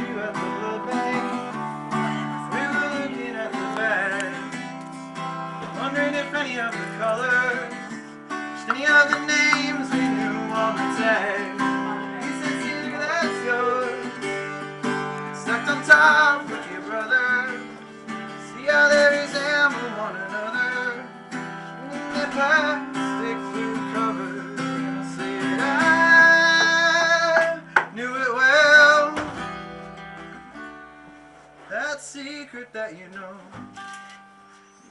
you at the blood bank. We were looking at the bag, wondering if any of the colors, just any of the names we knew on the tag. He said, see, that's yours, stuck on top with your brother. See how they resemble one another in their plastic food covers. And I said, I knew it well, that secret that you know,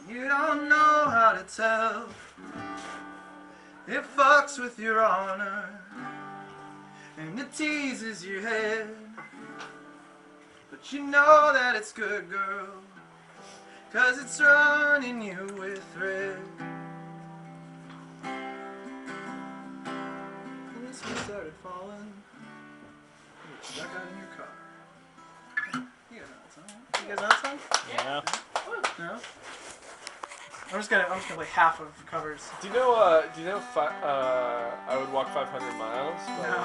you don't know how to tell. It fucks with your honor and it teases your head, but you know that it's good, girl, 'cause it's running you with thread. And this one started falling, you were stuck out in your car. You guys know that song? You guys know that song? Yeah. No? I'm just gonna play half of covers. Do you know I would walk 500 miles? No.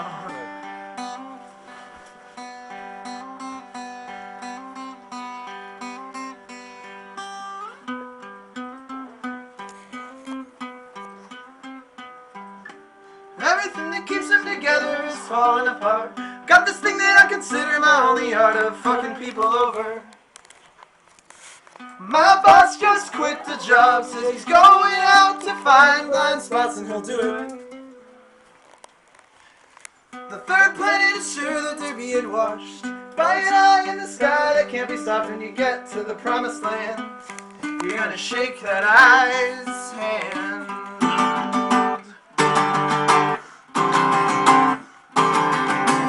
Everything that keeps them together is falling apart. Got this thing that I consider my only art of fucking people over. My boss just quit the job, says he's going out to find blind spots and he'll do it. The third planet is sure that they're being washed by an eye in the sky that can't be stopped. When you get to the promised land, you're gonna shake that eye's hand.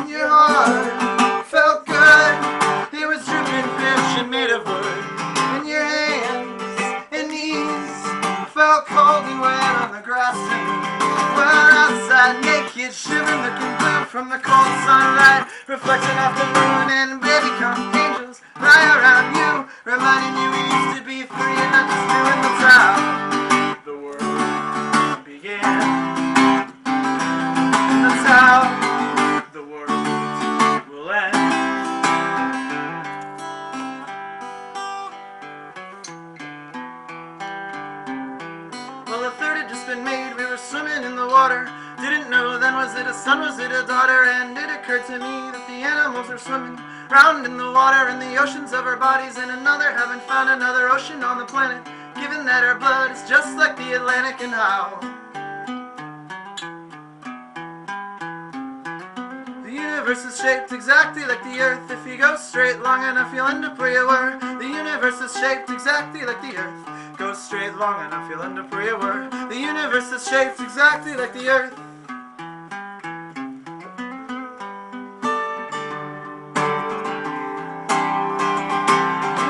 Your heart felt good, it was dripping fish and made of wood. Your hands and knees felt cold and wet on the grass. We're outside naked, shivering, looking blue from the cold sunlight, reflecting off the moon. And baby, come angels fly around you, reminding you we used to be free and not just doing the time the world began. That's how the world will end. Well, a third had just been made, we were swimming in the water. Didn't know then, was it a son, was it a daughter? And it occurred to me that the animals were swimming round in the water, in the oceans of our bodies. And another haven't found another ocean on the planet, given that our blood is just like the Atlantic. And how the universe is shaped exactly like the earth. If you go straight long enough, you'll end up where you were. The universe is shaped exactly like the earth. Go straight long enough, you'll end up where you were. The universe is shaped exactly like the earth.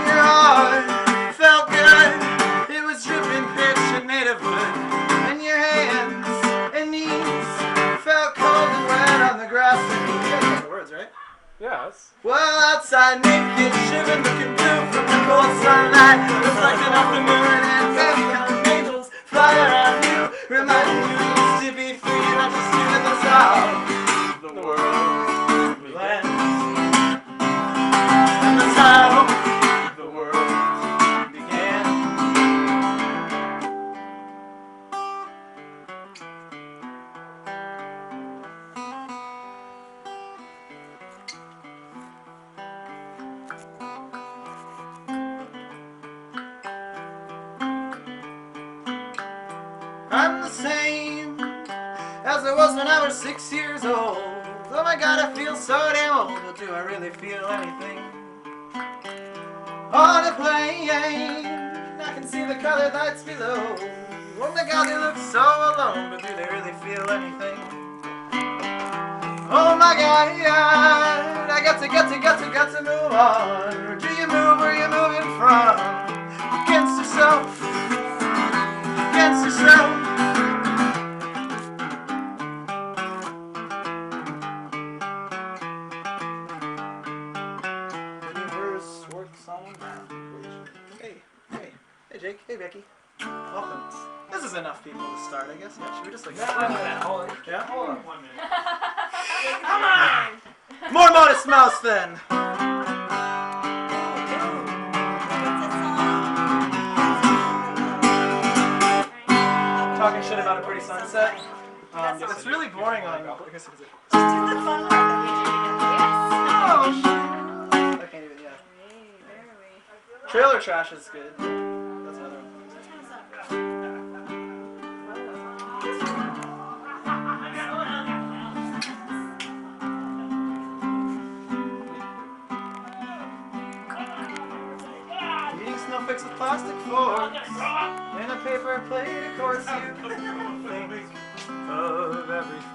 Your heart felt good, it was dripping pitch and made of wood. And your hands and knees felt cold and wet on the grass. You guys know the words, right? Yes. Well, outside naked, shivering, looking blue from the cold sunlight, reflecting off the moon. And baby, come angels fly around you, reminding you we used to be free, not just doing the sound the world will end. And that's how the world began. I'm the same as I was when I was 6 years old. Oh my God, I feel so damn old, but do I really feel anything? On a plane, I can see the colored lights below. Oh my God, they look so alone, but do they really feel anything? Oh my God, I got to move on. Or do you move where you're moving from? Against yourself, against yourself. Hey Jake, hey Becky. Welcome. This is enough people to start, I guess. Yeah, should we just like... Hold on 1 minute. Come on! More Modest Mouse then! It's really boring on. I guess it's. Just do the fun part that we did again. Oh, I can't even. Yeah. Trailer Trash is good. That's another one. Eating snowflakes with plastic forks in a paper plate. Of course, you think of everything.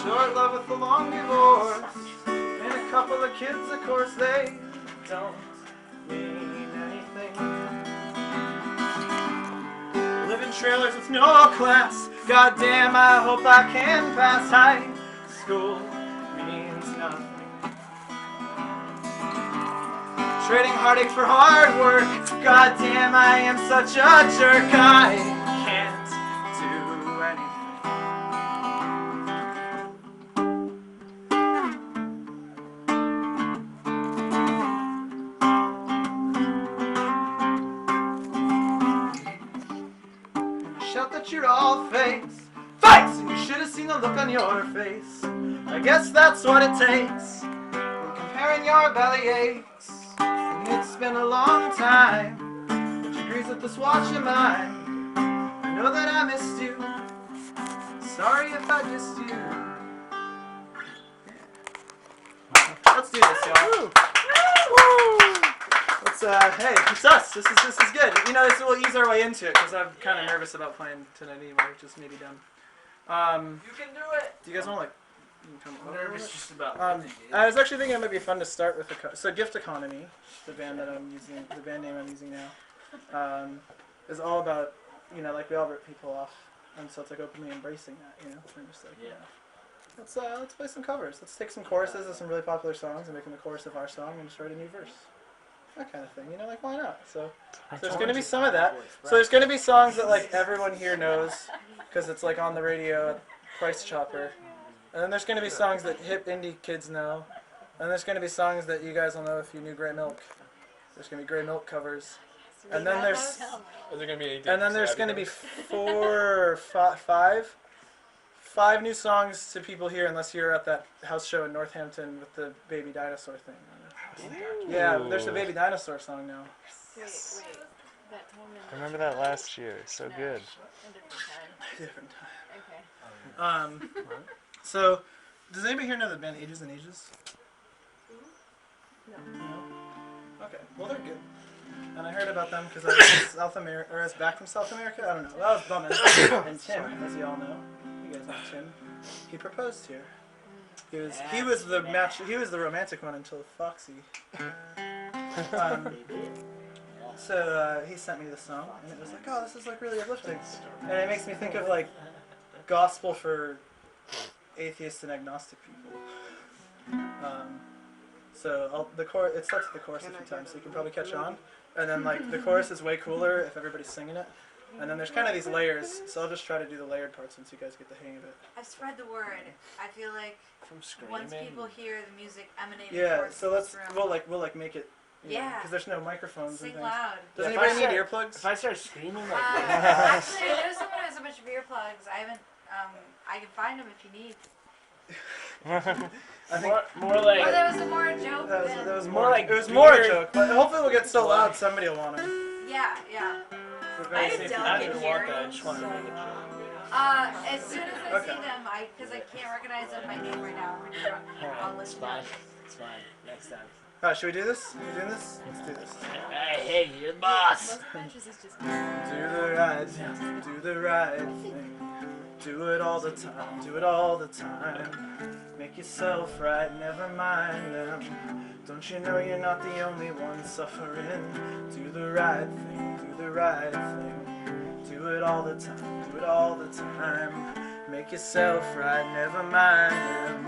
Short love with a long divorce and a couple of kids. Of course, they don't mean anything. Live in trailers with no class. Goddamn, I hope I can pass high school. Means nothing. Trading heartache for hard work. Goddamn, I am such a jerk. I can't do anything. Shout that you're all fakes. Fights! And you should have seen the look on your face. I guess that's what it takes. We're comparing your belly aches. And it's been a long time. But you agrees with this watch of mine. I know that I missed you. Sorry if I missed you. Let's do this, y'all. Let's, hey, it's us. This is good. You know, we'll ease our way into it because I'm kind of nervous about playing tonight anyway, which is maybe dumb. You can do it. Do you guys want to, like, I'm nervous just about. I was actually thinking it might be fun to start with so Gift Economy, the band that I'm using, the band name I'm using now, is all about, you know, like we all rip people off, and so it's like openly embracing that, you know, and just like, yeah. Let's play some covers. Let's take some choruses of some really popular songs and make them the chorus of our song and just write a new verse. That kind of thing, you know, like why not? So there's going to be some of that. So there's going to be songs that like everyone here knows because it's like on the radio at Price Chopper. And then there's going to be songs that hip indie kids know. And there's going to be songs that you guys will know if you knew Grey Milk. There's going to be Grey Milk covers. And then there's going to be five new songs to people here, unless you're at that house show in Northampton with the baby dinosaur thing. Yeah, there's a baby dinosaur song now. Wait. That time I remember that last year. So good. A different time. Different time. So, does anybody here know the band Ages and Ages? No. Okay, well they're good. And I heard about them because I was in South America, or I was back from South America. I don't know. That was bumming. And Tim, as you all know, you guys know Tim, he proposed here. He was the romantic one until Foxy. So he sent me the song, and it was like, oh, this is like really uplifting, and it makes me think of like gospel for atheists and agnostic people. So it starts with the chorus a few times, so you can probably catch on, and then like the chorus is way cooler if everybody's singing it. And then there's kind of these layers, so I'll just try to do the layered parts once you guys get the hang of it. I've spread the word. I feel like once people hear the music emanating towards so this room, we'll make it. Because there's no microphones and sing things. loud. Does anybody need earplugs? If I start screaming like Actually, there's someone who has a bunch of earplugs. I haven't. I can find them if you need. I think more like. Or there was a more joke. that was more more like it was more a weird. joke, but hopefully we'll get so loud somebody will want them. Yeah. We're I very have safe. delicate hearing. I just wanted to make it sure. As soon as I see them, because I can't recognize them by name right now. I'll It's listen. fine. It's fine. Next time. Alright, should we do this? Are we doing this? Let's do this. Hey, you're the boss. Most benches is just Do the right thing. Do the right thing. Do it all the time. Do it all the time. Make yourself right, never mind them. Don't you know you're not the only one suffering? Do the right thing. Do the right thing. Do it all the time. Do it all the time. Make yourself right, never mind them.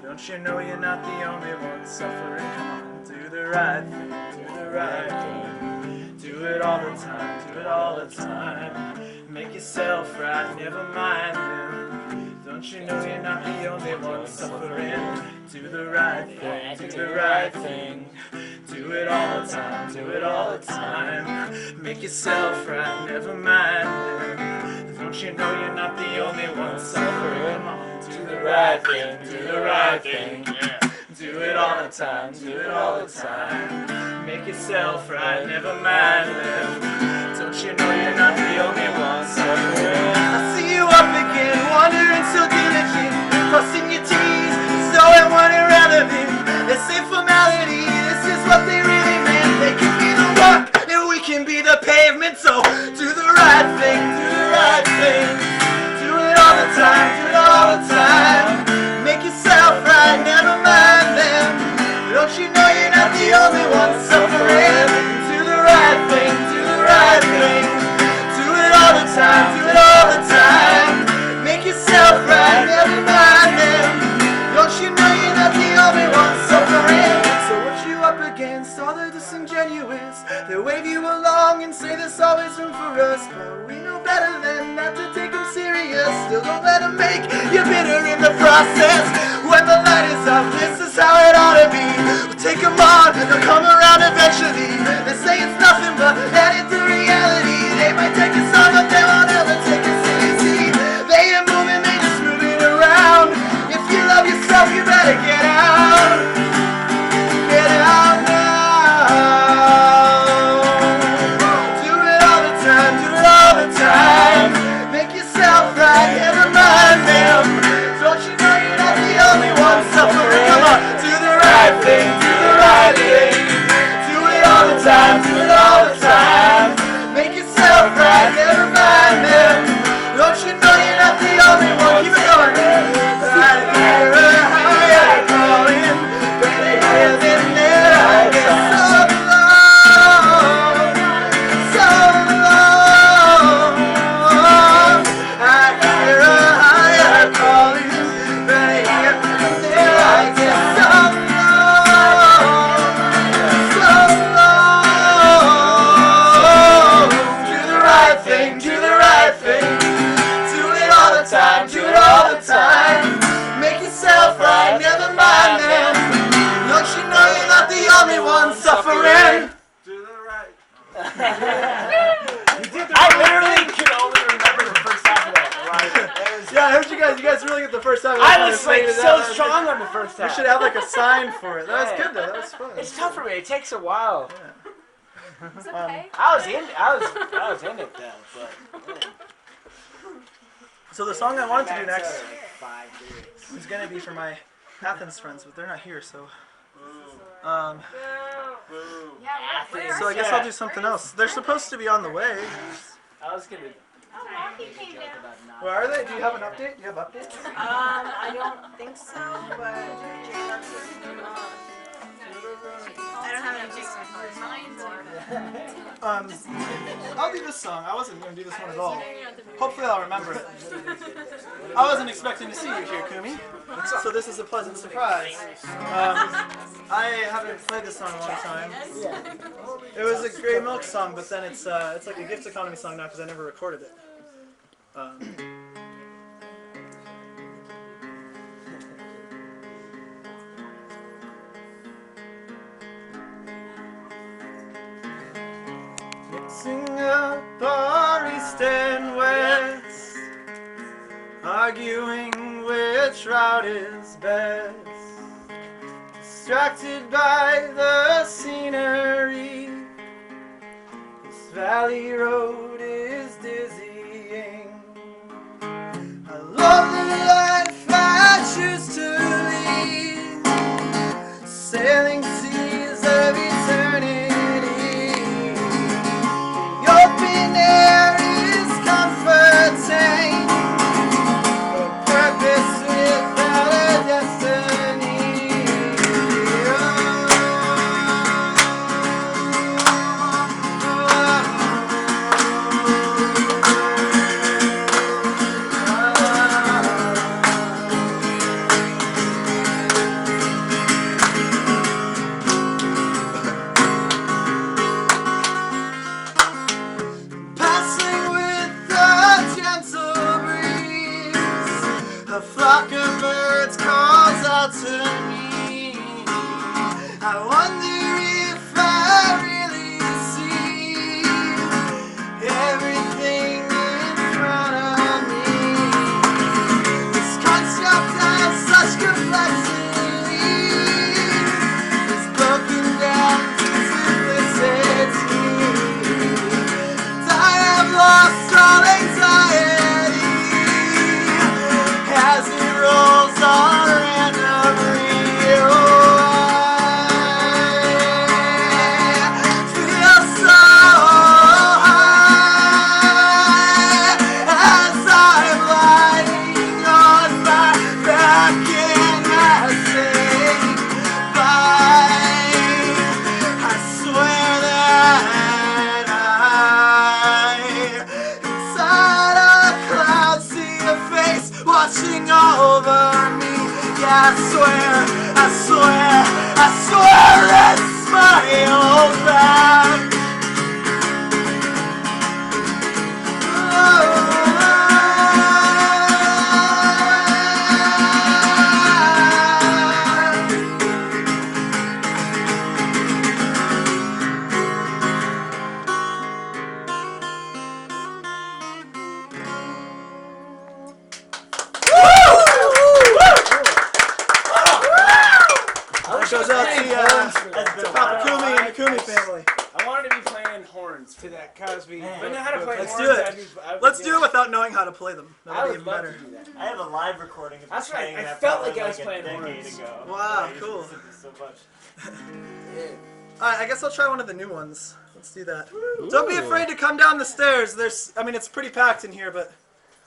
Don't you know you're not the only one suffering? Come on. Do the right thing, do the right thing. Do it all the time, do it all the time. Make yourself right, never mind them. Don't you know you're not the only one suffering? Do the right thing, do the right thing. Do it all the time, do it all the time. Make yourself right, never mind them. Don't you know you're not the only one suffering? Do the right thing, do the right thing. Do it all the time, do it all the time. Make yourself right, never mind them. Don't you know you're not the only one suffering? I see you up again, wandering so diligent, crossing your T's, so and irrelevant. They say formality, this is what they really meant. They can be the rock, and we can be the pavement. So do the right thing, do the right thing. Do it all the time, do it all the time. Make yourself right, never mind them. Don't you know you're not the only one suffering? Do the right thing, do the right thing. Do it all the time, do it all the time. Make yourself right, never mind them. Don't you know you're not the only one suffering? So what you up against, all the disingenuous, they wave you along and say there's always room for us. But we know better than not to take them serious. Still don't let them make you bitter in the process. When the light is off, this is how it ought to be. We'll take them on, they'll come around eventually. They say it's nothing but that it's the reality. They might take us on, but they won't ever take us easy. They ain't moving, they just moving around. If you love yourself, you better get out. Get out now. Do it all the time, do it all the time. Make yourself right, never mind them. Don't you know you're not the only one suffering? Come on, do the right thing, do the right thing. Do it all the time, do it all the time. Make yourself right, never mind them. Don't you know you're not the only one? Keep it going. Right here, higher calling. Better here than there, I guess. So long, so long. I hear a higher calling. Better here than there, I guess. So long, so long. Do the right thing, do the right thing. Do it all the time, do it all the time. Make yourself right, never mind them. Don't you know you're not the only one suffering? Do the right. I literally could only remember the first half of that. Yeah, I heard you guys. You guys really get the first time. I was like so strong on the first We half. should have like a sign for it. That was good though. That was fun. It's tough for me. It takes a while. It's okay. I was in it though, but So the song I wanted to do next like 5 days. is gonna be for my Athens friends, but they're not here, so. Yeah, where So I guess I'll do something else. They're supposed to be on the way. I was gonna. Oh, Matthew came joke down. about not. Where are they? Do you have an update? Do you have updates? I don't think so, but I don't have anything I'll do this song. I wasn't going to do this one at all. Hopefully I'll remember it. I wasn't expecting to see you here, Kumi. So this is a pleasant surprise. I haven't played this song in a long time. It was a Grey Milk song, but then it's like a gift economy song now because I never recorded it. Mixing up our east and west, arguing which route is best, distracted by the scenery. This valley road is dizzying. I love the life I choose to lead, sailing seas of eternity. The open air is comforting, a purpose without a destiny. Passing with a gentle breeze, a flock of birds calls out to me. I wonder if I really see everything in front of swear it's my old man. Goes out to Papa Kumi and the Kumi family. I wanted to be playing horns. To that Cosby. If I know how to play Let's horns, do it. I would Let's get do it without knowing how to play them. I That'll be would even love better. to do that. I have a live recording of That's right, playing I that felt probably like I was a playing decade horns. ago. Wow, I used to cool. listen to so much. Alright, I guess I'll try one of the new ones. Let's do that. Don't be afraid to come down the stairs. It's pretty packed in here, but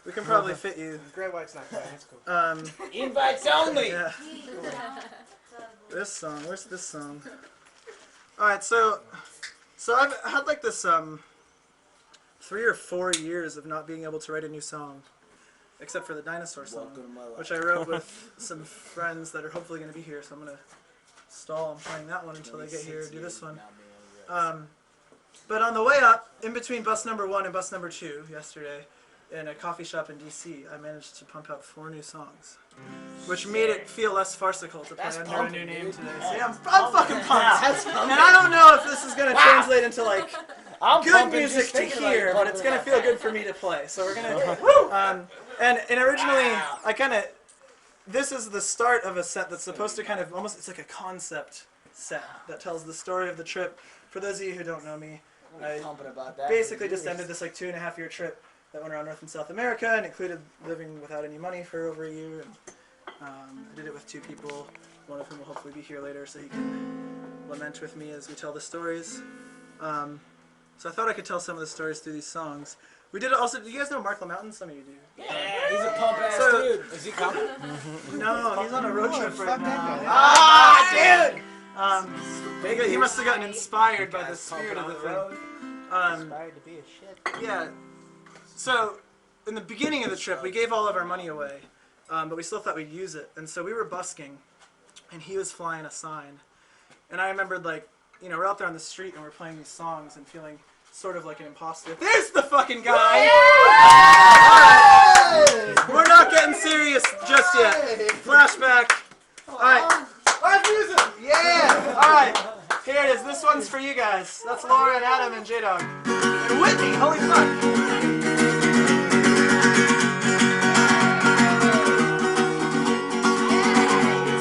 we can probably fit you. Great White's not bad. That's cool. Invites only. Yeah. This song, where's this song? Alright, so I've had like this 3 or 4 years of not being able to write a new song. Except for the dinosaur song, Welcome to my life. which I wrote with some friends that are hopefully going to be here, so I'm going to stall on playing that one until they get here, do this one. But on the way up, in between bus number 1 and bus number 2 yesterday, in a coffee shop in DC, I managed to pump out 4 new songs, which made it feel less farcical to play That's under a pumping, new name dude. today. So yeah, I'm fucking pumped. That's And I don't know if this is going to translate into like I'm good pumping music just to thinking about hear, it. but it's going to feel good for me to play. So we're going to and originally I kind of this is the start of a set that's supposed to kind of almost it's like a concept set that tells the story of the trip. For those of you who don't know me, I pumping about that. basically just ended this like 2.5-year trip that went around North and South America and included living without any money for over a year. And I did it with 2 people, one of whom will hopefully be here later, so he can lament with me as we tell the stories. So I thought I could tell some of the stories through these songs. We did it also. Do you guys know Mark LaMountain? Some of you do. Yeah, he's a pump ass So- dude. Is he coming? No, he's on a road trip right fuck now. that Ah, dude! He must have gotten inspired by the spirit of the thing. Inspired to be a shit. Yeah. So, in the beginning of the trip, we gave all of our money away, but we still thought we'd use it. And so we were busking, and he was flying a sign. And I remembered, like, you know, we're out there on the street and we're playing these songs and feeling sort of like an imposter. There's the fucking guy! Alright. We're not getting serious just yet. Flashback. Alright. Live music! Yeah! Alright. Here it is. This one's for you guys. That's Laura and Adam and J-Dog. And Whitney! Holy fuck!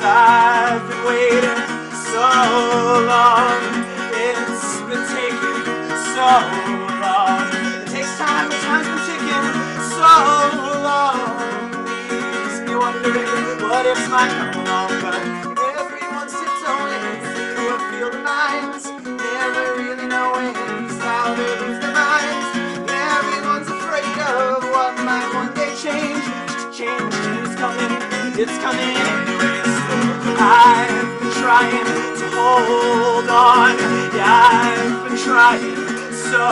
I've been waiting so long. It's been taking so long. It takes time, but time's been ticking so long. Leaves me wondering what ifs might come along, but everyone's tiptoeing through a field of mines, never really knowing just how they lose their minds. Everyone's afraid of what might one day change. Change is coming, it's coming anyways. I've been trying to hold on, yeah, I've been trying so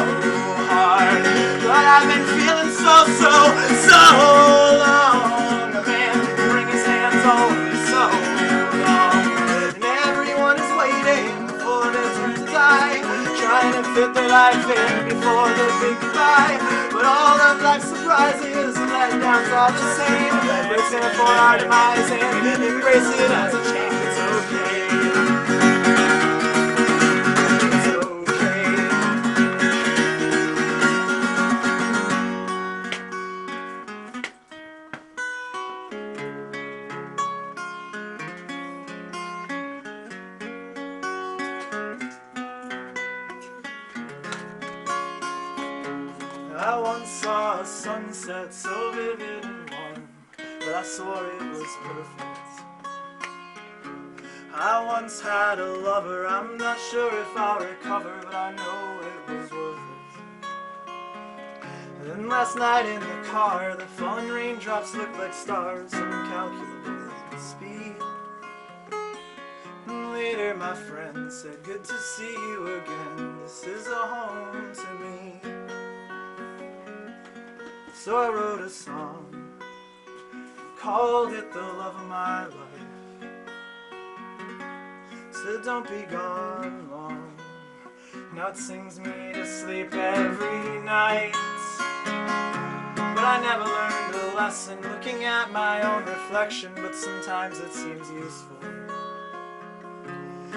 hard, but I've been feeling so long. A man can bring his hands only so long, and everyone is waiting for their turn to die, trying to fit their life in before the big goodbye. But all of life's surprises and letdowns are the same. We're there for our demise and embrace it as a change. It's okay. It's okay. I once saw a sunset so vivid and warm that I swore it was perfect. I once had a lover, I'm not sure if I'll recover, but I know it was worth it. Then last night in the car, the falling raindrops looked like stars, incalculable speed. And later my friend said, good to see you again, this is a home to me. So I wrote a song, called it The Love of My Life. so don't be gone long. Now it sings me to sleep every night, but I never learned a lesson looking at my own reflection, but sometimes it seems useful.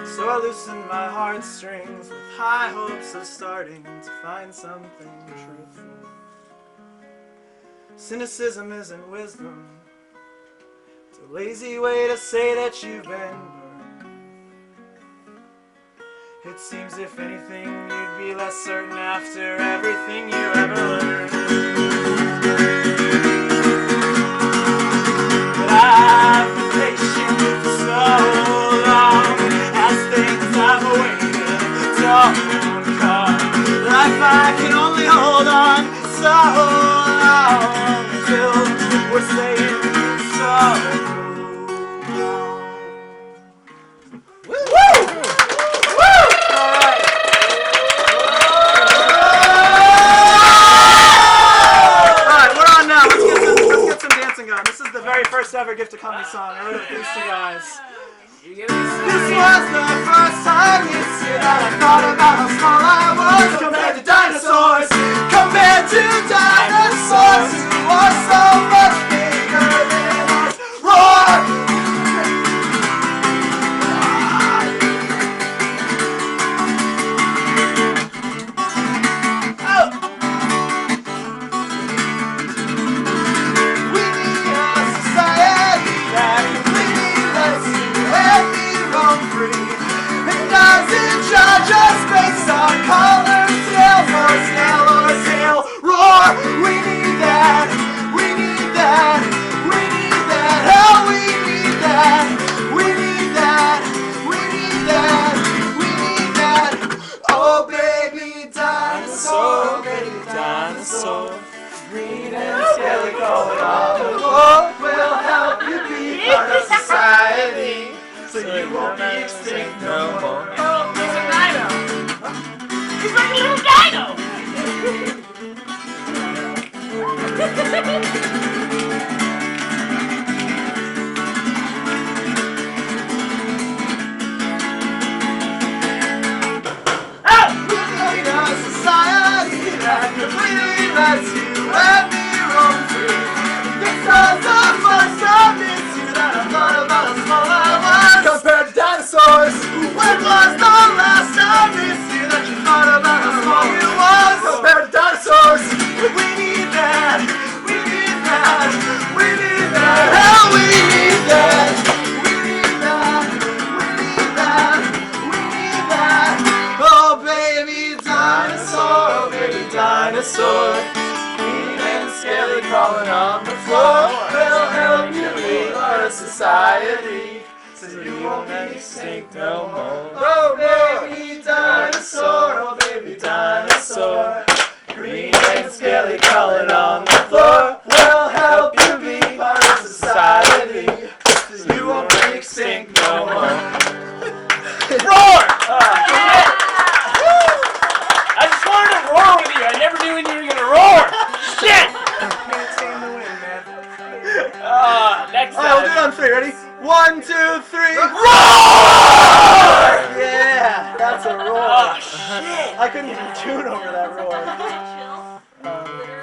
So I loosen my heartstrings with high hopes of starting to find something truthful. Cynicism isn't wisdom, it's a lazy way to say that you've been burned. It seems if anything you'd be less certain after everything you ever learned. But I've been patient for so long, as things I've waited don't come. Life I can only hold on so long, till we're saying so long. Woo! Woo! Alright. Alright, we're on now. Let's get some dancing going. This is the very first ever Gift Economy song. I wrote it with these two guys. This was the first time this year that I thought about how small I was compared to dinosaurs. Compared to dinosaurs who are so much bigger than us. Roar! We need a society that completely lets you and me roam free. It doesn't judge us based on color, scale, or scale, or scale. Roar! We need that. We need that. We need that. Hell, we need that. We need that. We need that. We need that. Oh, baby dinosaur, baby dinosaur. Green and scaly going on the floor will help you be part of society, so you won't be extinct no more. Oh, he's a dino. He's like a little dino. We're in a society that completely lets you and me roam free. This was the first time this year that I thought about how small I was compared to dinosaurs. When was the last time this year that you thought about how small you was compared to dinosaurs? We need that. We need that. We need that. Hell, we need that. We need that. We need that. We need that. Oh, baby dinosaur, baby dinosaur. Green and scaly crawling on the floor will help you be part of society, so you won't be extinct no more. Oh, baby dinosaur, oh, baby dinosaur. Green and scaly crawling on the floor will help you be part of society, so you won't be extinct no more. Roar! I just wanted to roar with you. I never knew when you were gonna roar. Shit! Can't tame the wind, man. Next Alright, we'll do it time. on 3. Ready? 1, 2, 3. Roar! Yeah, that's a roar. Oh shit! I couldn't even tune over that roar. I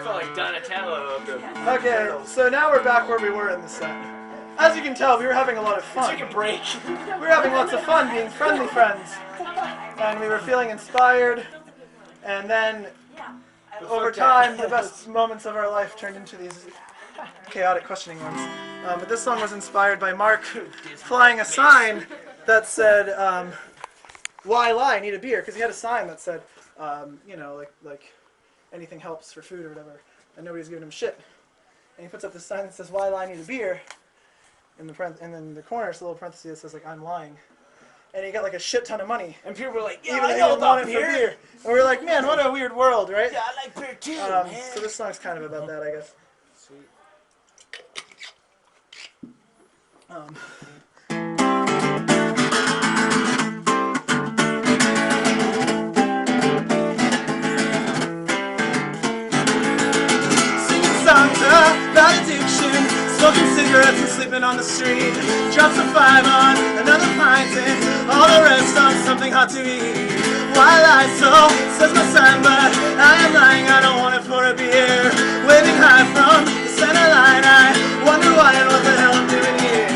felt like Donatello of the. Okay, so now we're back where we were in the set. As you can tell, we were having a lot of fun. Take a break. We were having lots of fun being friendly friends. And we were feeling inspired. And then, over time, the best moments of our life turned into these chaotic questioning ones. But this song was inspired by Mark flying a sign that said, why lie, need a beer? Because he had a sign that said, you know, like anything helps for food or whatever. And nobody's giving him shit. And he puts up this sign that says, why lie, need a beer? And then in the corner, it's a little parenthesis that says, like, I'm lying. And he got like a shit ton of money. And people were like, yeah, Even I though he know didn't want about it for beer. beer. And we were like, man, what a weird world, right? Yeah, I like beer too, man. So this song's kind of about that, I guess. Sweet. Singing songs about addiction, smoking cigarettes and sleeping on the street. Drops a 5 on another pint and all the rest on something hot to eat. Why lie so, says my son, but I am lying, I don't want it for a beer. Waving high from the center line, I wonder why and what the hell I'm doing here.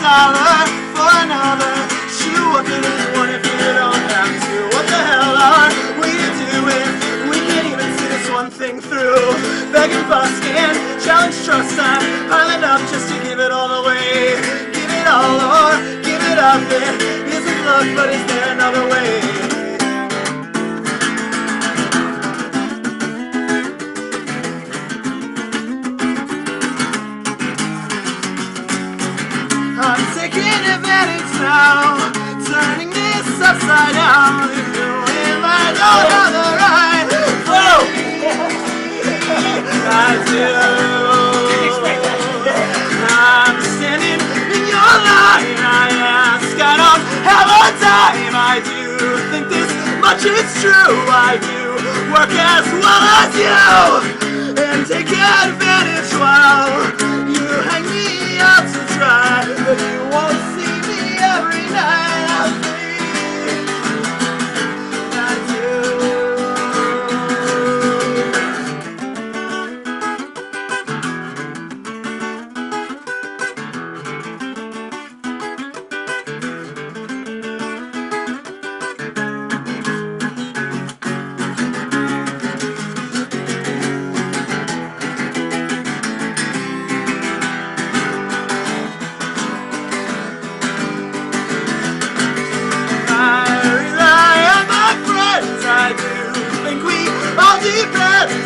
$1 for another shoe. What good is one if you don't have two? What the hell are we to do if we can't even see this one thing through? Begging, busking, challenge, trust, I'm piling up just to give it all away. Give it all or give it up. It isn't luck, but is there another way? I'm taking advantage now, turning this upside down. If I don't have the right flow, I do. I'm standing in your line, I ask, I don't have a dime. I do think this much is true, I do work as well as you, and take advantage while you hang me out to dry. But you won't see me every night. I'll breathe. I do.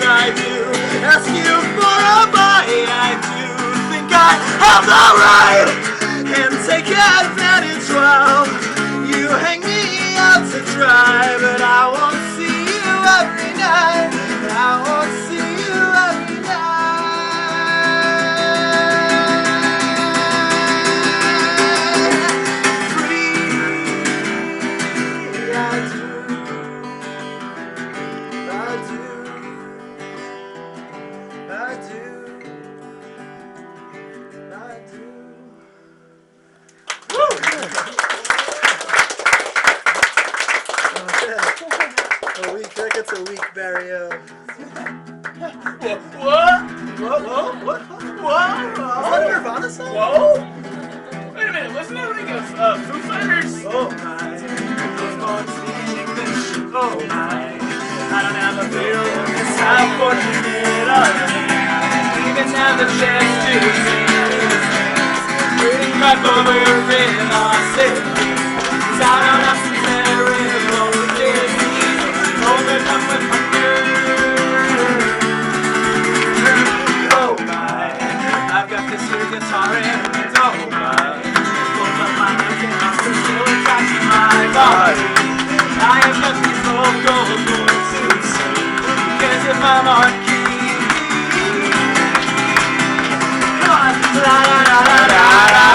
I do ask you for a bite. I do think I have the right and take advantage while you hang me out to dry. But I won't see you every night. I won't see you every night. Free, I do. That's a weak Barre. What? Is that a Nirvana song? Whoa! Wait a minute, wasn't that like a Foo Fighters? Oh my, those bones speak English. Oh my, I don't have a feeling this how fortunate I am. Even have the chance to sing these things. Reading my book in our city. Cause I don't have some terrible disease. Holding up with hunger. Oh my, I've got this here guitar and oh my, both of my hands and arms are still attached to my body. I have got these vocal cords to sing because if I'm on key, come on, la la la la la la la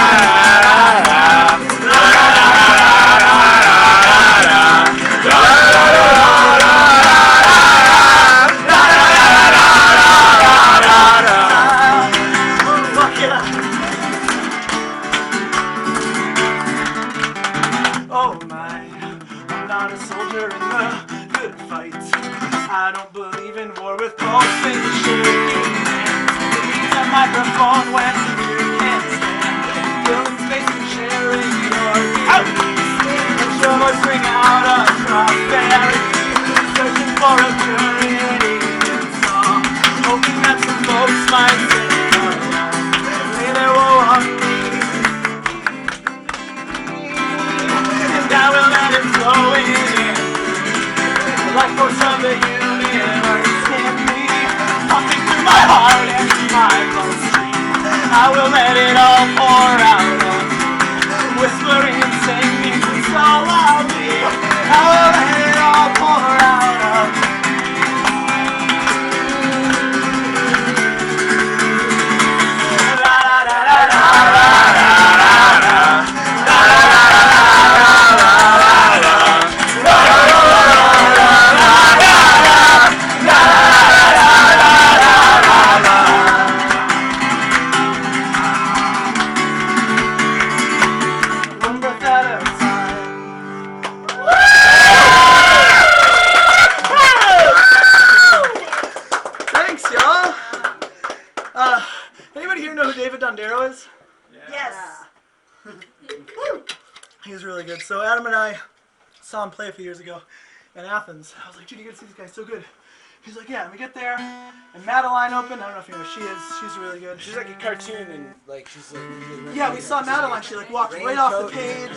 I don't believe in war with both fingers shaking hands. It needs a microphone when you can't stand. Filling space and sharing your views. Let your voice ring out across barriers. Searching for a Canadian song. Hoping that some folks might sing along. Lay their woe on me. And I will let it flow in. Like force of the universe in me, pumping through my heart and my bloodstream. I will let it all pour out of me, whispering and singing so loudly. I will let it all pour out of me. La la la la la la la la la la la la. Dondero is? Yes. He was really good. So Adam and I saw him play a few years ago in Athens. I was like, dude, you gotta see this guy, so good. He's like, yeah, and we get there, and Madeline opened. I don't know if you know who she is. She's really good. She's like a cartoon and like she's like. Really Yeah, we saw Madeline. She like walked right off the page.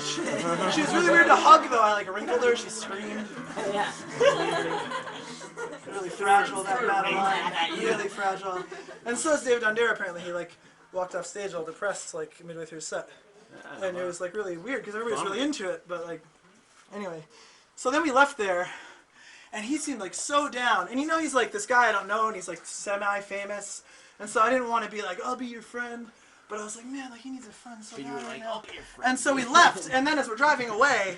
She was really weird to hug though. I like wrinkled her. She screamed. Yeah. Really fragile, that Madeline. Really fragile. And so is David Dondero. Apparently, he like walked off stage all depressed like midway through his set, and it was like really weird because everybody was really into it. But like, anyway, so then we left there. And he seemed like so down. And you know he's like this guy I don't know, and he's like semi-famous. And so I didn't want to be like, I'll be your friend. But I was like, man, like he needs a friend so bad right now. And so we left. And then as we're driving away,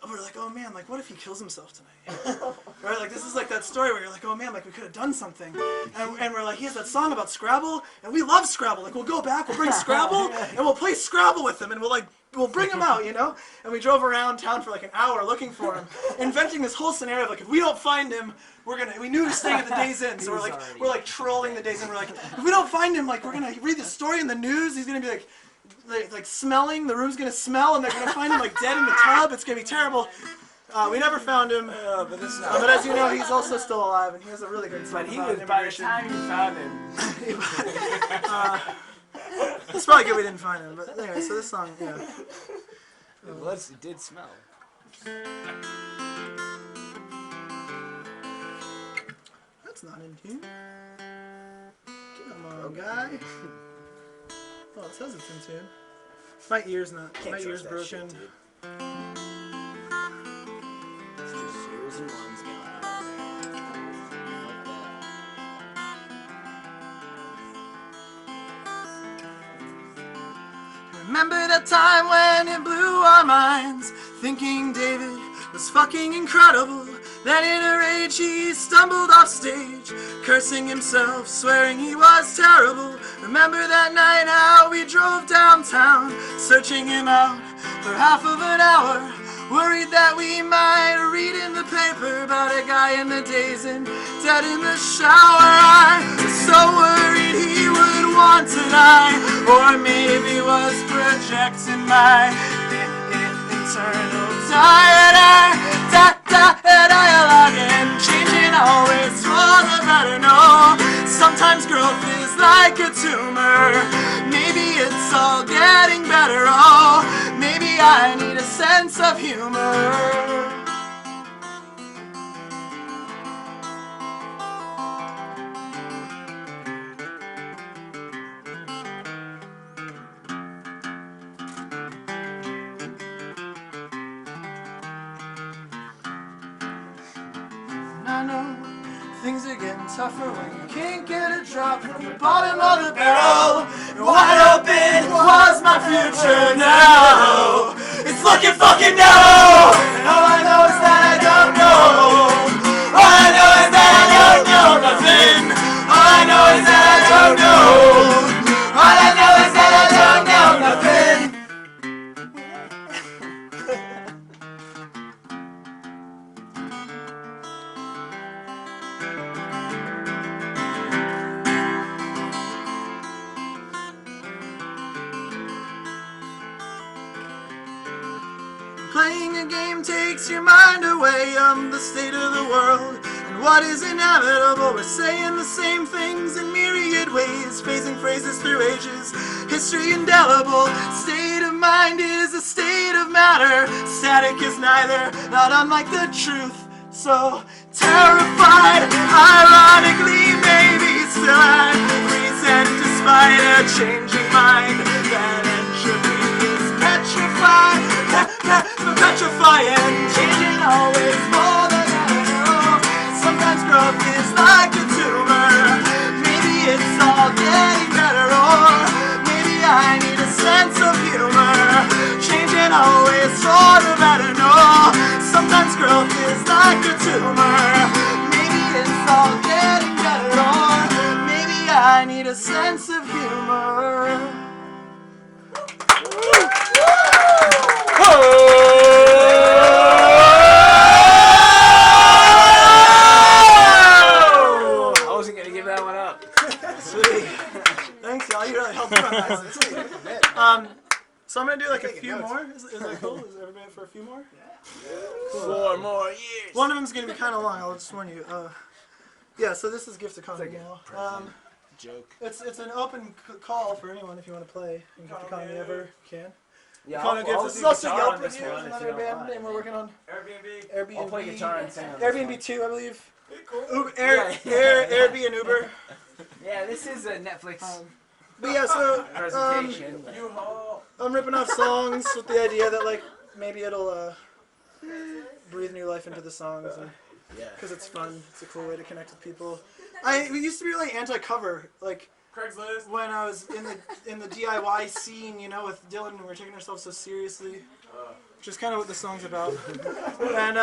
we're like, oh man, like what if he kills himself tonight? Right? Like this is like that story where you're like, oh man, like we could have done something. And we're like, he has that song about Scrabble, and we love Scrabble. Like we'll go back, we'll bring Scrabble, and we'll play Scrabble with him, and we'll bring him out, you know? And we drove around town for like an hour looking for him, inventing this whole scenario of like, if we don't find him, we knew he was staying at the Days Inn, so we're like trolling the Days Inn. We're like, if we don't find him, like we're gonna read the story in the news, he's gonna be like smelling, the room's gonna smell, and they're gonna find him like dead in the tub, it's gonna be terrible. We never found him, but as you know, he's also still alive, and he has a really great song. But he was, by the time you found him. It's probably good we didn't find him, but anyway, so this song, yeah. It did smell. That's not in tune. Come on, guy. Oh, it says it's in tune. My ear's broken. Shit, it's just zeros and ones going on there. Like that. Remember that time when it blew our minds, thinking David was fucking incredible. Then in a rage he stumbled off stage, cursing himself, swearing he was terrible. Remember that night how we drove downtown, searching him out for half of an hour, worried that we might read in the paper about a guy in the Days Inn, dead in the shower. I was so worried he would want to die, or maybe was projecting my internal dialogue, and changing always for the better. No, sometimes growth is like a tumor. Maybe it's all getting better. Oh, maybe I need a sense of humor. I know things are getting tougher when you can't get a drop from the bottom of the barrel. And wide open was my future now. It's looking fucking narrow. And all I know is that I don't know. All I know is that I don't know nothing. All I know is that I don't know. All I know is that I don't know nothing. Playing a game takes your mind away from the state of the world and what is inevitable. We're saying the same things in myriad ways, phasing phrases through ages, history indelible. State of mind is a state of matter, static is neither, not unlike the truth. So terrified, ironically, maybe still I reason despite a changing mind. That entropy is petrified. Petrifying, changing always more than ever. Sometimes growth is like a tumor. Maybe it's all getting better, or maybe I need a sense of humor. Changing always for the better. No, sometimes growth is like a tumor. Maybe it's all getting better, or maybe I need a sense of humor. I wasn't gonna give that one up. Sweet. Thanks, y'all. You really helped. held through on that one. So I'm gonna do like a few more. Is that cool? Is everybody up for a few more? Cool. 4 more years. One of them's gonna be kind of long. I'll just warn you. Yeah. So this is gift economy now. Joke. It's an open call for anyone if you want to play in gift economy ever can. Yeah, This is also Yelp Review, another band name we're working on. Airbnb. I'll play guitar and sing. Airbnb 2, I believe. Cool. Airbnb and Uber. Yeah, this is a Netflix But yeah, so presentation. I'm ripping off songs with the idea that like maybe it'll breathe new life into the songs, because it's fun. It's a cool way to connect with people. We used to be really anti-cover, like Craigslist. when I was in the DIY scene, you know, with Dylan, and we were taking ourselves so seriously, which is kind of what the song's about. And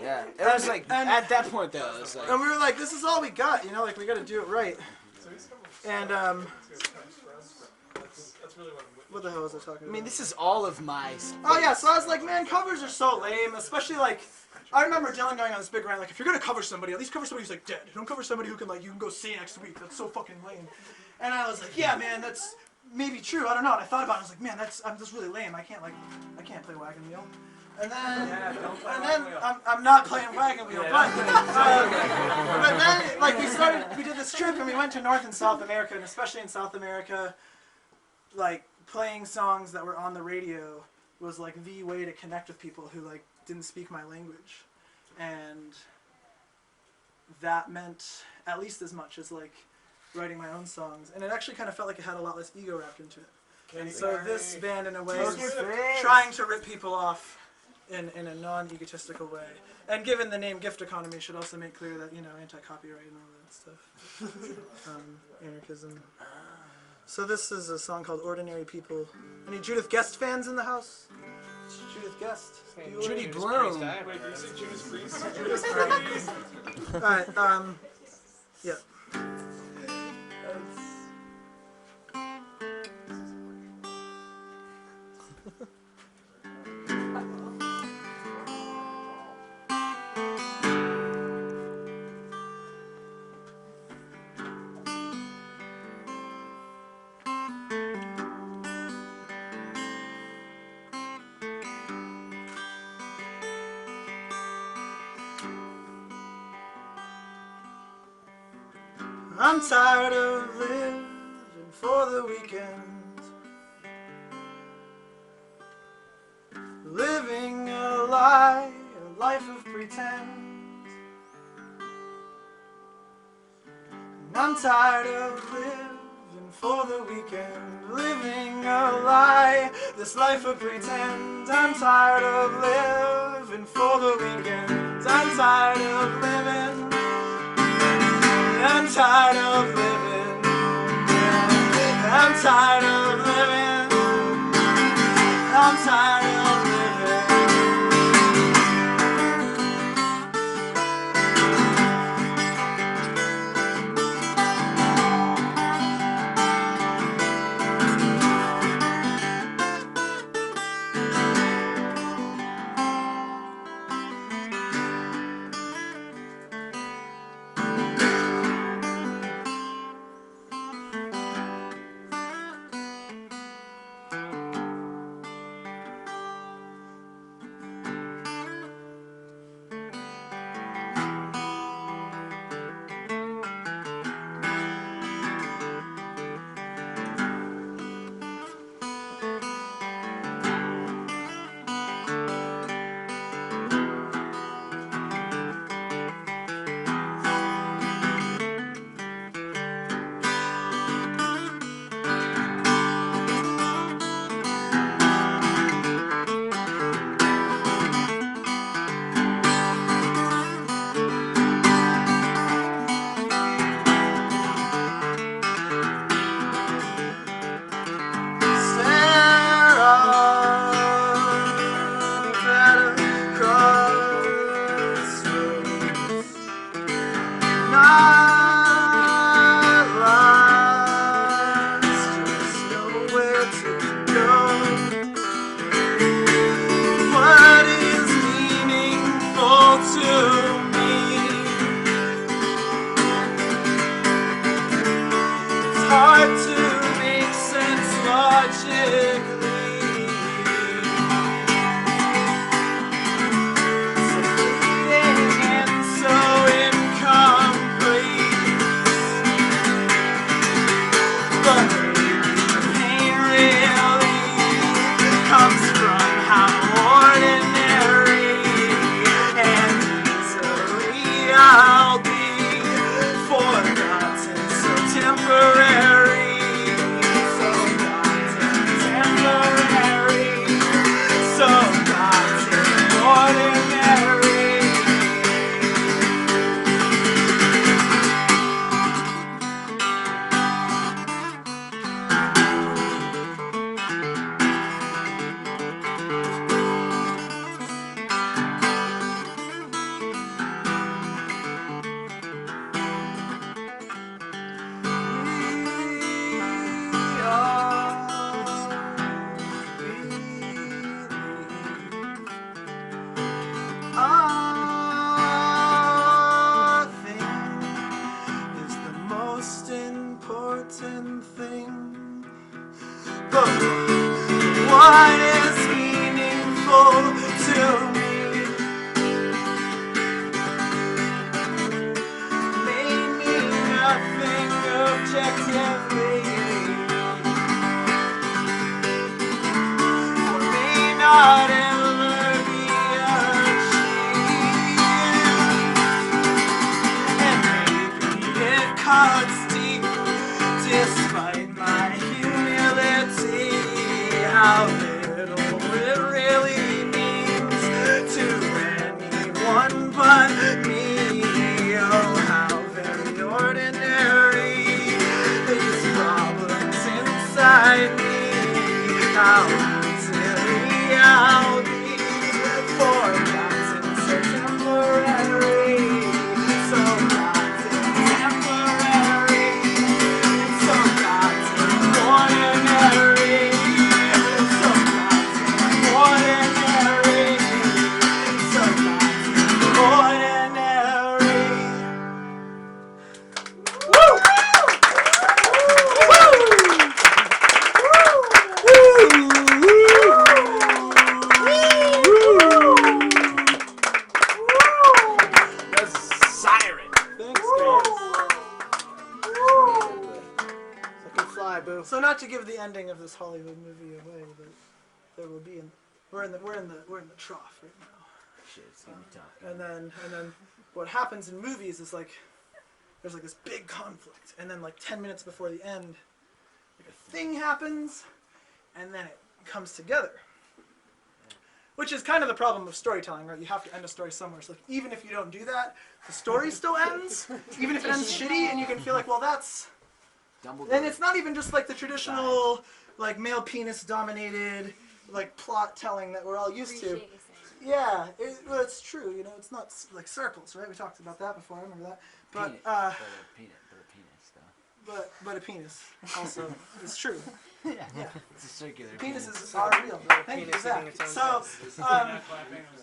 Yeah, it was like, at that point though, it was like... and we were like, this is all we got, you know, like we got to do it right. And what the hell was I talking about? I mean, this is all of my... Oh yeah, so I was like, man, covers are so lame, especially like, I remember Dylan going on this big rant, like, if you're gonna cover somebody, at least cover somebody who's like dead. Don't cover somebody who can like, you can go see next week. That's so fucking lame. And I was like, yeah, man, that's maybe true. I don't know. And I thought about it. I was like, man, that's really lame. I can't play Wagon Wheel. And then, I'm not playing Wagon Wheel, but then like we did this trip and we went to North and South America, and especially in South America, like playing songs that were on the radio was like the way to connect with people who like didn't speak my language, and that meant at least as much as like writing my own songs, and it actually kind of felt like it had a lot less ego wrapped into it. And so this band in a way is trying to rip people off in a non-egotistical way, and given the name Gift Economy, should also make clear that, you know, anti-copyright and all that stuff. Anarchism. So this is a song called Ordinary People. Any Judith Guest fans in the house? Judith Guest. Judy Blume. Wait, did you say Judas Priest? Judas Priest. Alright, yeah. I'm tired of living for the weekend, living a lie, a life of pretend. And I'm tired of living for the weekend, living a lie, this life of pretend. I'm tired of living for the weekend. I'm tired of living. I'm tired of living. I'm tired of living. I'm tired of living. Hard to make tragically. So fleeting and so incomplete. But the pain really comes from how ordinary and easily I'll be forgotten, so temporary, so gotten temporary, so gotten ordinary. Our thing is the most important thing. But what is meaningful to me? May mean nothing objectively, or may not ever be achieved. And maybe it cuts deep, despite my humility. How little it really means to anyone but me. Oh, how very ordinary these problems inside me. How easily I'll be forgotten, so temporary, so gotten temporary, so gotten ordinary, so gotten ordinary, so gotten ordinary. Woo! The siren. Thanks, guys. Second fly, boo. So not to give the ending of this Hollywood movie away, but there will be we're in the trough right now. Shit, it's gonna be tough. And then what happens in movies is like there's like this big conflict, and then like 10 minutes before the end, like a thing happens, and then it comes together. Which is kind of the problem of storytelling, right? You have to end a story somewhere. So like, even if you don't do that, the story still ends. Even if it ends shitty, and you can feel like, well, that's. And it's not even just like the traditional, like male penis dominated, like plot telling that we're all used to. Yeah, well, it's true. You know, it's not like circles, right? We talked about that before. I remember that. But a penis, though. but a penis also is true. Yeah. Yeah. It's a circular Penises are real. Thank you, Zach. So, I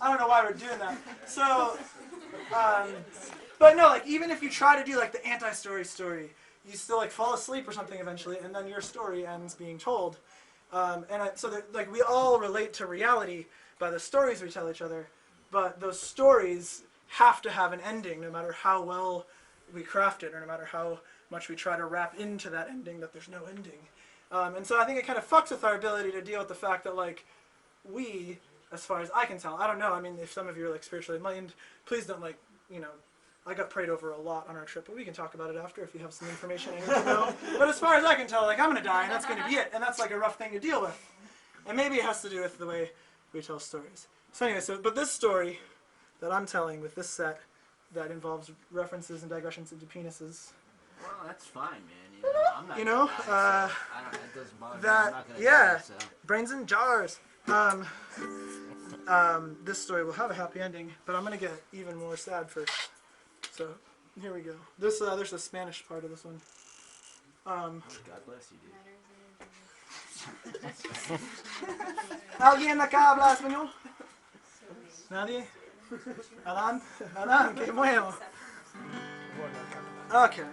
don't know why we're doing that. So, but no, like even if you try to do like the anti-story story, you still like fall asleep or something eventually, and then your story ends being told. So that like we all relate to reality by the stories we tell each other, but those stories have to have an ending, no matter how well we craft it, or no matter how much we try to wrap into that ending that there's no ending. And so I think it kind of fucks with our ability to deal with the fact that like we, as far as I can tell, I don't know, I mean if some of you are like spiritually enlightened, please don't like, you know, I got prayed over a lot on our trip, but we can talk about it after if you have some information I need to know. But as far as I can tell, like I'm gonna die and that's gonna be it, and that's like a rough thing to deal with. And maybe it has to do with the way we tell stories. So anyway, but this story that I'm telling with this set that involves references and digressions into penises. Well, that's fine, man. I'm not. You know, it doesn't bother me. I'm that not gonna yeah, die, so. brains in jars. This story will have a happy ending, but I'm gonna get even more sad first. So here we go. This there's the Spanish part of this one. God bless you, dude. ¿Alguien acá habla español? ¿Nadie? Adán? Adán, qué bueno. Okay.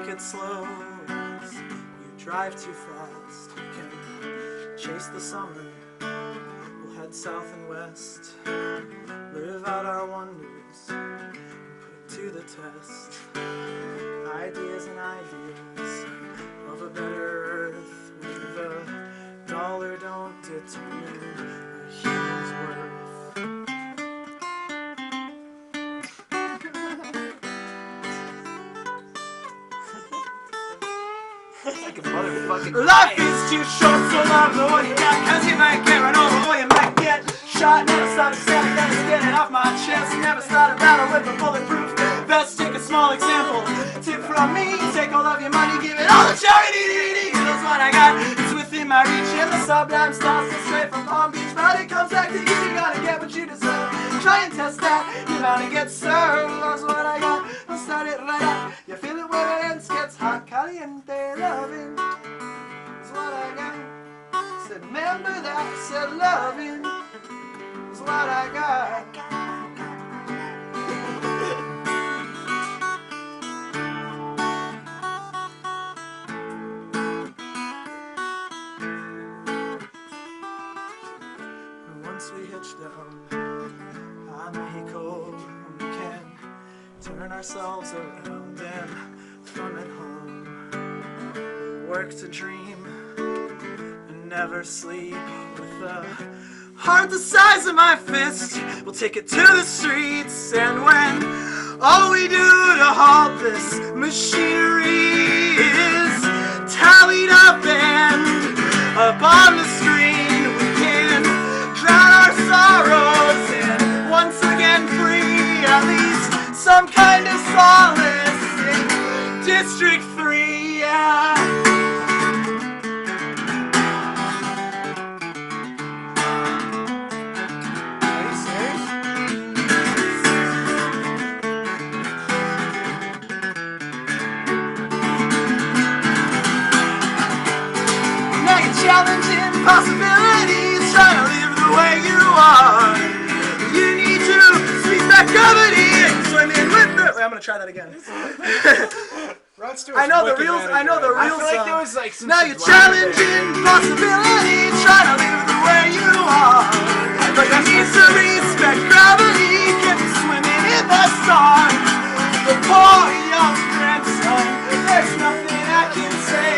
take it slow as you drive too fast. We can chase the summer, we'll head south and west, live out our wonders and put it to the test. Ideas and ideas of a better earth, with a dollar don't determine a human's worth. Like a motherfucking Life is too short, so love the one you got, cause you might get run over or you might get shot. Never stop standing, that is getting off my chest. Never start a battle with a bulletproof vest. Take a small example, tip from me. Take all of your money, give it all to charity. That's what I got, it's within my reach. And the sublime starts to straight from Palm Beach, but it comes back to you. You gotta get what you deserve. Try and test that, you're bound to get served. That's what I got, I'll start it right up. You feel it when it ends, gets hot, caliente, loving. That's what I got. Said, remember that, said loving. That's what I got. Once we hitch down on Mexico, we can turn ourselves around and fun at home. Work to dream and never sleep. With a heart the size of my fist, we'll take it to the streets. And when all we do to halt this machinery is tallied up and up on the screen, we can drown our sorrows and once again free at least some kind of solace in District 3, yeah. Are you serious? Now you're challenging possibilities, trying to live the way you are. You need to squeeze that gravity and swim in with the... Wait, I'm gonna try that again. Rod Stewart's I know the wicked real manager. I know the I real feel like song. there was like some Now you're sublime challenging possibilities, trying to live the way you are. But you need to respect gravity, get you swimming in the stars. The poor young grandson, there's nothing I can say.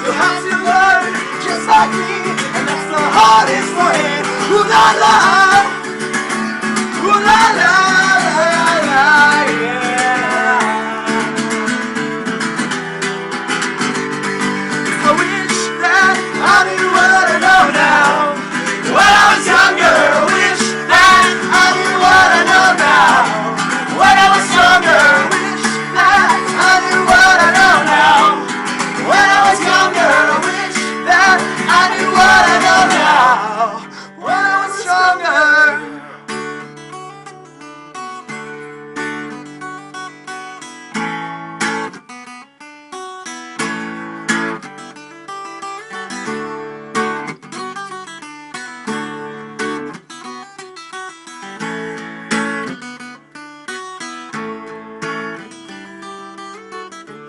You'll have to learn just like me, and that's the hardest way. Ooh la la, ooh la la, yeah. I wish that I knew what I know now. When I was younger, I wish that I knew what I know now. When I was younger, I wish that I knew what I know now. When I was younger, I wish that I knew what I know now. When I was stronger.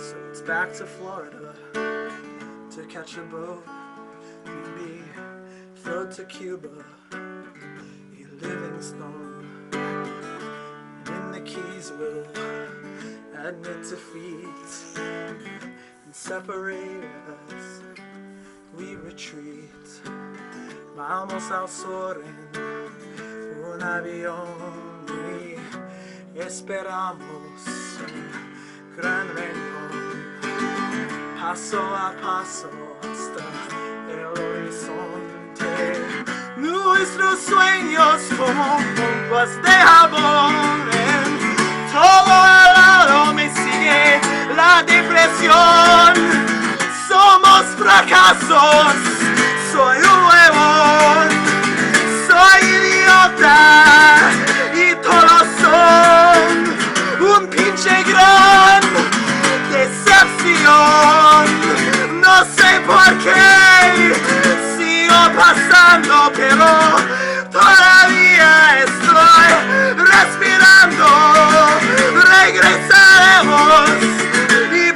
So it's back to Florida to catch a boat, maybe float to Cuba, a living stone. And in the Keys we'll admit defeat and separate as we retreat. Vamos al sur en un avión y esperamos un gran reunión, paso a paso hasta el horizonte. Nuestros sueños como pompas de jabón, en todo el lado me sigue la depresión. Somos fracasos, soy un huevón, soy idiota y todos son un pinche gran decepción. No sé por qué sigo pasando, pero todavía estoy respirando. Regresaremos y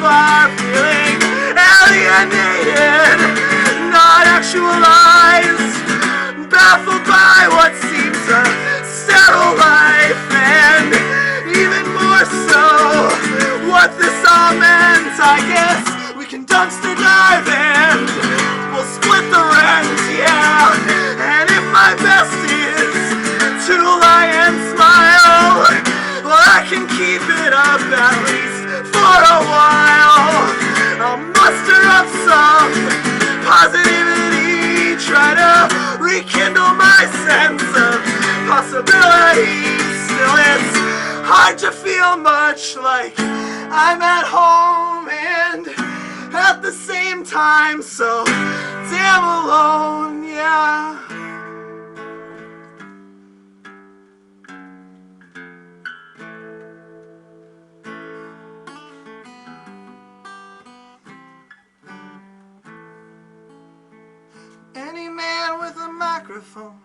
far, feeling alienated, not actualized, baffled by what seems a sterile life, and even more so, what this all meant. I guess we can dumpster dive and we'll split the rent, yeah. And if my best is to lie and smile, well, I can keep it up at least for a while. I'll muster up some positivity, try to rekindle my sense of possibility. Still, it's hard to feel much like I'm at home and at the same time so damn alone, yeah. Any man with a microphone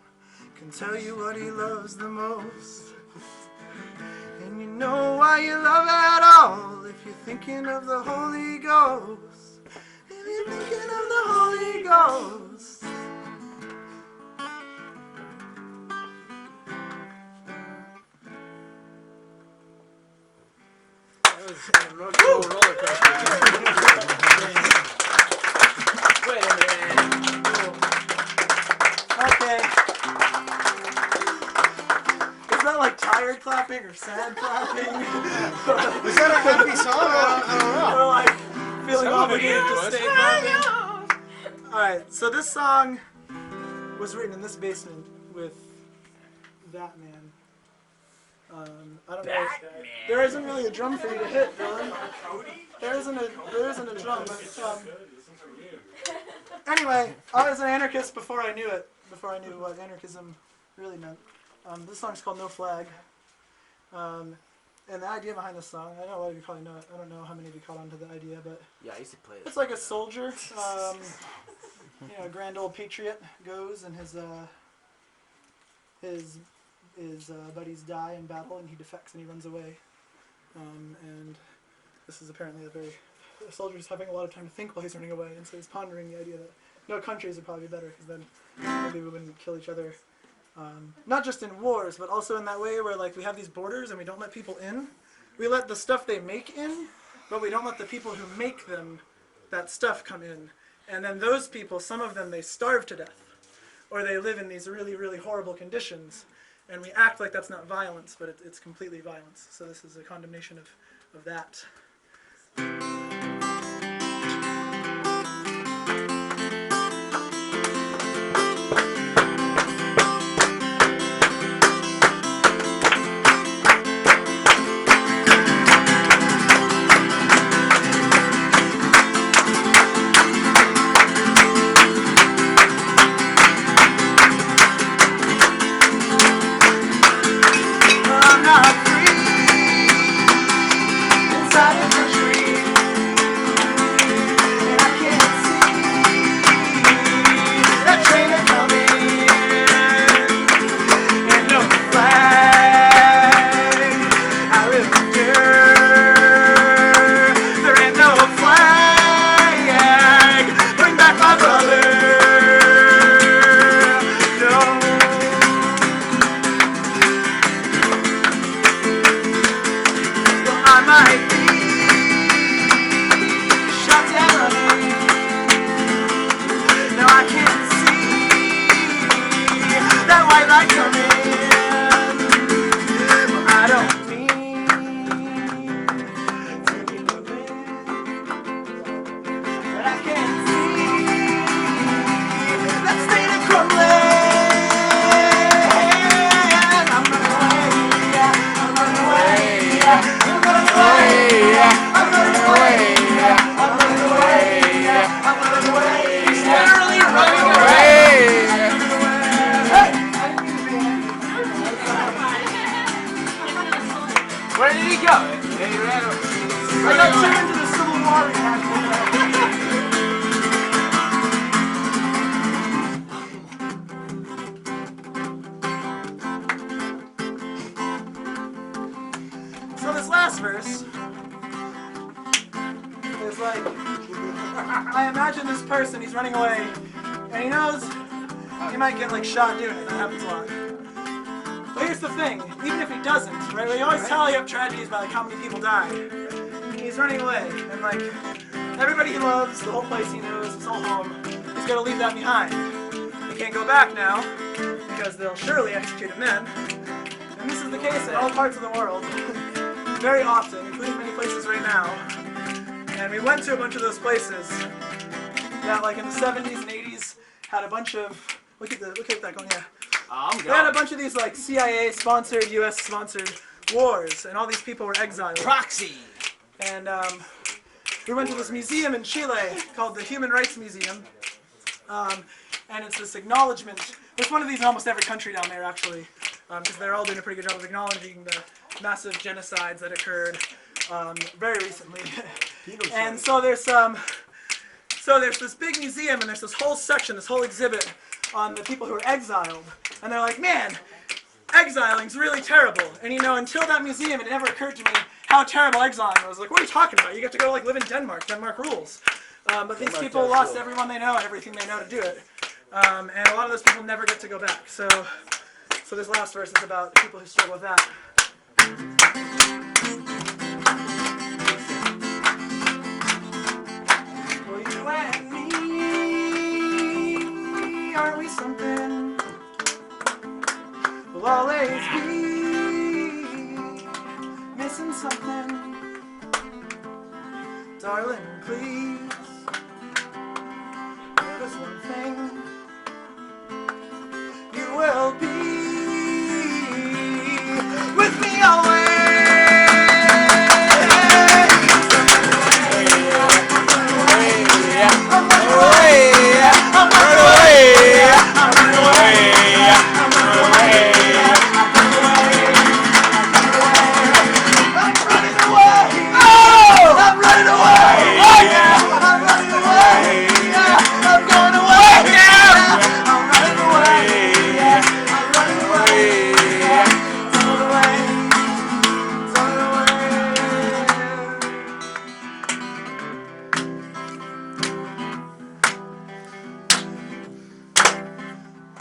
can tell you what he loves the most. And you know why you love at all if you're thinking of the Holy Ghost. If you're thinking of the Holy Ghost. That was an emotional roller coaster. Wait a minute. Okay. It's not like tired clapping or sad clapping. Was that a happy song? I don't know. Or like feeling Some of it obligated to was. stay clapping. Alright, so this song was written in this basement with that man. I don't know. There isn't really a drum for you to hit, Dylan. There isn't a drum. But, anyway, I was an anarchist before I knew it. Before I knew what anarchism really meant. This song's called No Flag. And the idea behind this song, I know a lot of you probably know it. I don't know how many of you caught on to the idea, but Yeah, I used to play it. it's like a soldier, a grand old patriot goes and his buddies die in battle and he defects and he runs away. And this is apparently the soldier's having a lot of time to think while he's running away, and so he's pondering the idea that no countries would probably be better because then maybe we wouldn't kill each other. Not just in wars, but also in that way where like we have these borders and we don't let people in. We let the stuff they make in, but we don't let the people who make them, that stuff, come in. And then those people, some of them, they starve to death. Or they live in these really, really horrible conditions. And we act like that's not violence, but it's completely violence. So this is a condemnation of that. I'm not free inside of a tree, and I can't see that train coming, and no flag out in the dirt. There ain't no flag. Bring back my brother. No. I might be shot down running. Now I can't see that white light coming. Well, I don't mean to be moving, but I can't see that state of crumbling. I'm running away, I'm running away. I'm running away, I'm running away, I'm running away, I'm running away, he's literally running away. Hey! Where did he go? Yeah, he ran away. I got turned to the Civil War reenactment. So this last verse was like, I imagine this person, he's running away, and he knows he might get like shot doing it. That happens a lot. But here's the thing, even if he doesn't, right? We always tally up tragedies by like how many people die. He's running away, and like everybody he loves, the whole place he knows, his whole home, he's gonna leave that behind. He can't go back now because they'll surely execute him then. And this is the case in all parts of the world, very often, including many places right now. And we went to a bunch of those places that, like in the 70s and 80s, had a bunch of look at that going, yeah. They had a bunch of these like CIA-sponsored, U.S.-sponsored wars, and all these people were exiled. Proxy. And we went to this museum in Chile called the Human Rights Museum, and it's this acknowledgement. There's one of these in almost every country down there, actually, because they're all doing a pretty good job of acknowledging the massive genocides that occurred very recently. And so there's this big museum, and there's this whole section, this whole exhibit on the people who are exiled. And they're like, man, exiling's really terrible. And you know, until that museum, it never occurred to me how terrible exiling was. Like, what are you talking about? You get to go like live in Denmark. Denmark rules. But these people lost everyone they know and everything they know to do it. And a lot of those people never get to go back. So this last verse is about people who struggle with that. Well, you and me, aren't we something? We'll always be missing something. Darling, please, give us one thing. You will be with me always.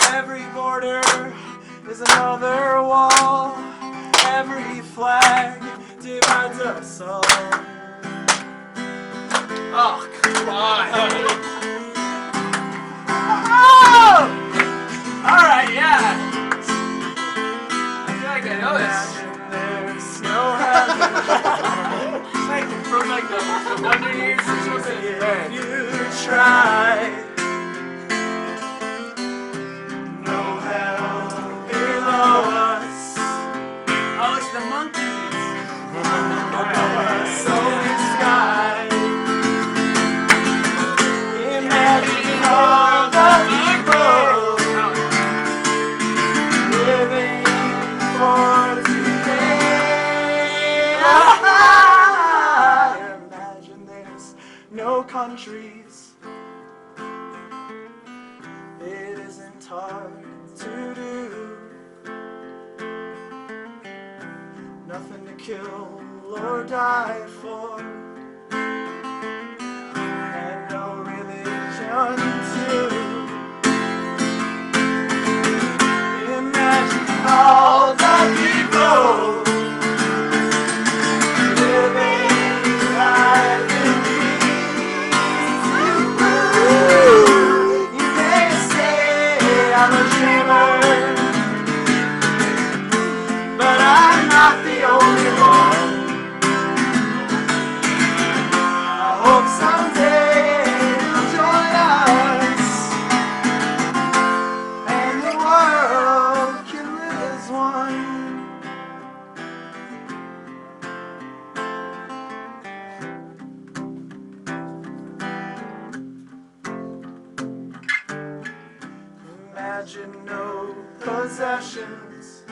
Every border is another wall. Every flag divides us all. Oh, come on. Oh! Alright, yeah. I feel like I know this. There's no heaven. It's like from like the Wonder Years or something. If you try. No hell below us. Oh, it's the monkeys. Above us, only sky. Imagine all the people living for today. Imagine there's no countries. It isn't hard to do. Nothing to kill or die for, and no religion too. Imagine all the people living life in peace. You may say I'm a dreamer, but I'm not the only one. I hope someday you'll join us, and the world can live as one. Imagine no possessions.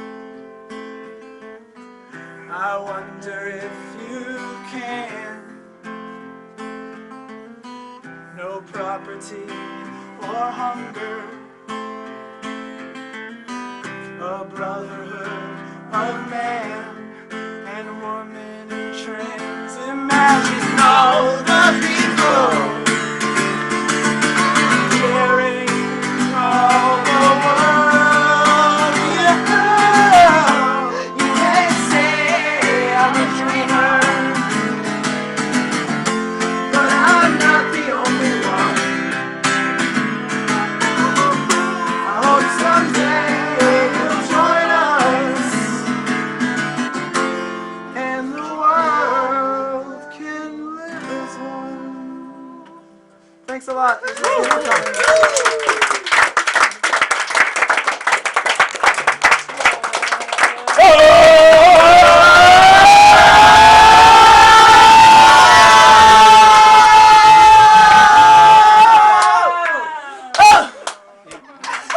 I wonder if you can. No property or hunger. A brotherhood of man and woman in trans. Imagine all the people not.